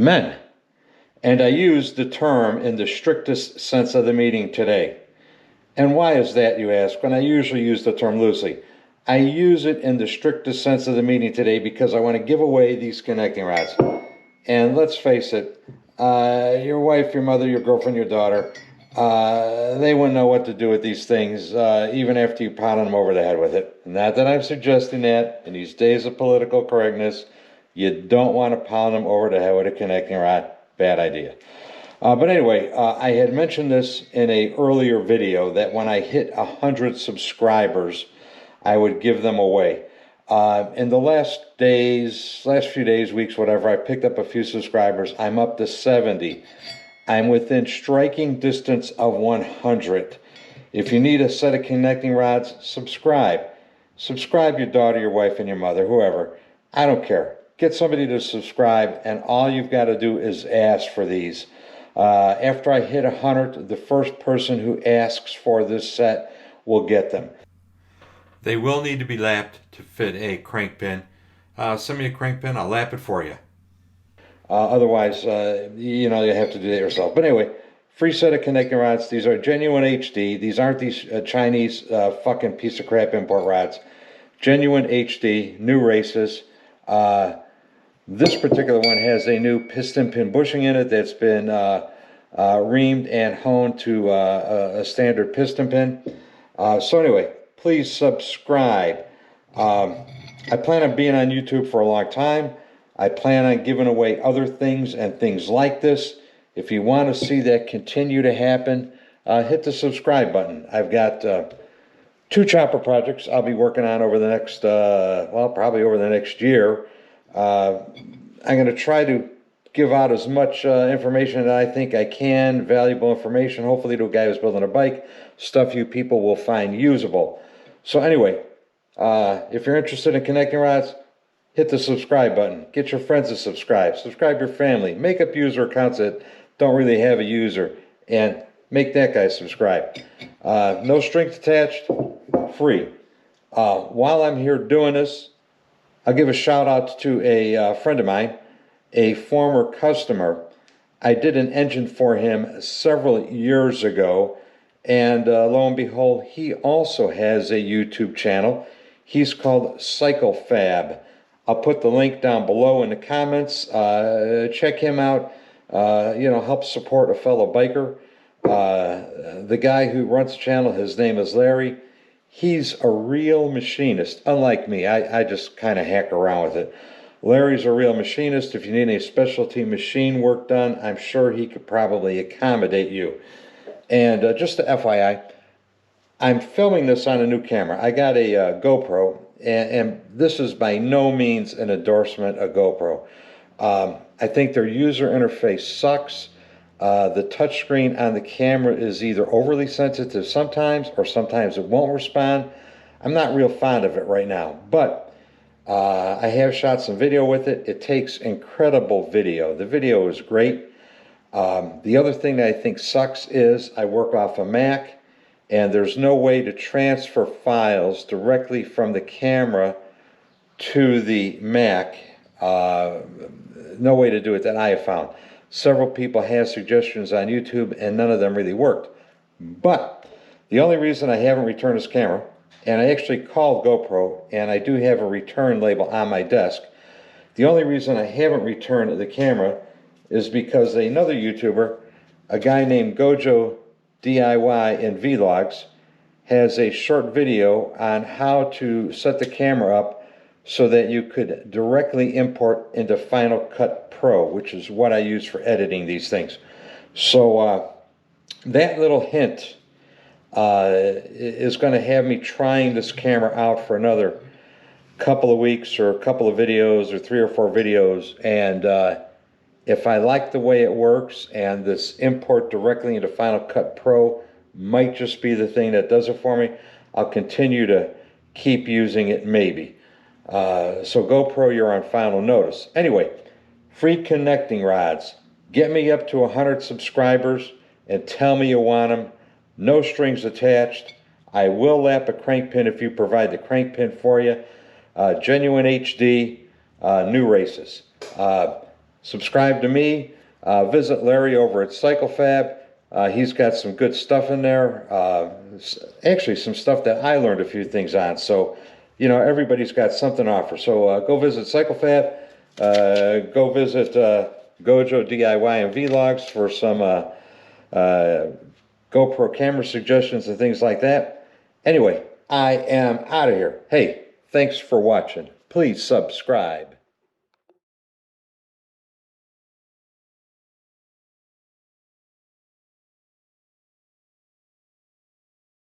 men. And I use the term in the strictest sense of the meaning today. And why is that, you ask, when I usually use the term loosely? I use it in the strictest sense of the meaning today because I want to give away these connecting rods. And let's face it, your wife, your mother, your girlfriend, your daughter, they wouldn't know what to do with these things, even after you pounded them over the head with it. Not that I'm suggesting that. In these days of political correctness, you don't want to pound them over the head with a connecting rod. Bad idea. But anyway, I had mentioned this in an earlier video that when I hit 100 subscribers, I would give them away. In the last few days, weeks, whatever, I picked up a few subscribers. I'm up to 70. I'm within striking distance of 100. If you need a set of connecting rods, subscribe. Subscribe your daughter, your wife, and your mother, whoever. I don't care. Get somebody to subscribe, and all you've got to do is ask for these. After I hit 100, the first person who asks for this set will get them. They will need to be lapped to fit a crank pin. Send me a crank pin, I'll lap it for you. Otherwise, you have to do that yourself. But anyway, free set of connecting rods. These are genuine HD. These aren't these Chinese fucking piece of crap import rods. Genuine HD, new races. This particular one has a new piston pin bushing in it that's been reamed and honed to a standard piston pin. So anyway, please subscribe. I plan on being on YouTube for a long time. I plan on giving away other things and things like this. If you want to see that continue to happen, hit the subscribe button. I've got 2 chopper projects I'll be working on over the next, probably over the next year. I'm going to try to give out as much information that I think I can, valuable information, hopefully to a guy who's building a bike, stuff you people will find usable. So anyway, if you're interested in connecting rods, hit the subscribe button. Get your friends to subscribe. Subscribe your family. Make up user accounts that don't really have a user, and make that guy subscribe. No strings attached, free. While I'm here doing this, I'll give a shout out to a friend of mine, a former customer. I did an engine for him several years ago, and lo and behold, he also has a YouTube channel. He's called Cycle Fab. I'll put the link down below in the comments. Check him out. Help support a fellow biker. The guy who runs the channel, his name is Larry. He's a real machinist, unlike me. I just kind of hack around with it. Larry's a real machinist. If you need any specialty machine work done, I'm sure he could probably accommodate you. And just a FYI, I'm filming this on a new camera. I got a GoPro, and this is by no means an endorsement of GoPro. I think their user interface sucks. The touchscreen on the camera is either overly sensitive sometimes, or sometimes it won't respond. I'm not real fond of it right now, but I have shot some video with it. It takes incredible video. The video is great. The other thing that I think sucks is I work off a Mac, and there's no way to transfer files directly from the camera to the Mac. No way to do it that I have found. Several people have suggestions on YouTube, and none of them really worked. But the only reason I haven't returned this camera, and I actually called GoPro, and I do have a return label on my desk. The only reason I haven't returned the camera is because another YouTuber, a guy named Gojo DIY and Vlogs, has a short video on how to set the camera up so that you could directly import into Final Cut Pro, which is what I use for editing these things. So that little hint is going to have me trying this camera out for another couple of weeks or a couple of videos or 3 or 4 videos, and if I like the way it works, and this import directly into Final Cut Pro might just be the thing that does it for me, I'll continue to keep using it maybe. So GoPro, you're on final notice. Anyway, free connecting rods. Get me up to 100 subscribers and tell me you want them. No strings attached. I will lap a crank pin if you provide the crank pin for you. Genuine HD, new races. Subscribe to me. Visit Larry over at CycleFab. He's got some good stuff in there. Actually, some stuff that I learned a few things on. So, you know, everybody's got something to offer. So go visit CycleFab. Go visit Gojo DIY and Vlogs for some GoPro camera suggestions and things like that. Anyway, I am out of here. Hey, thanks for watching. Please subscribe.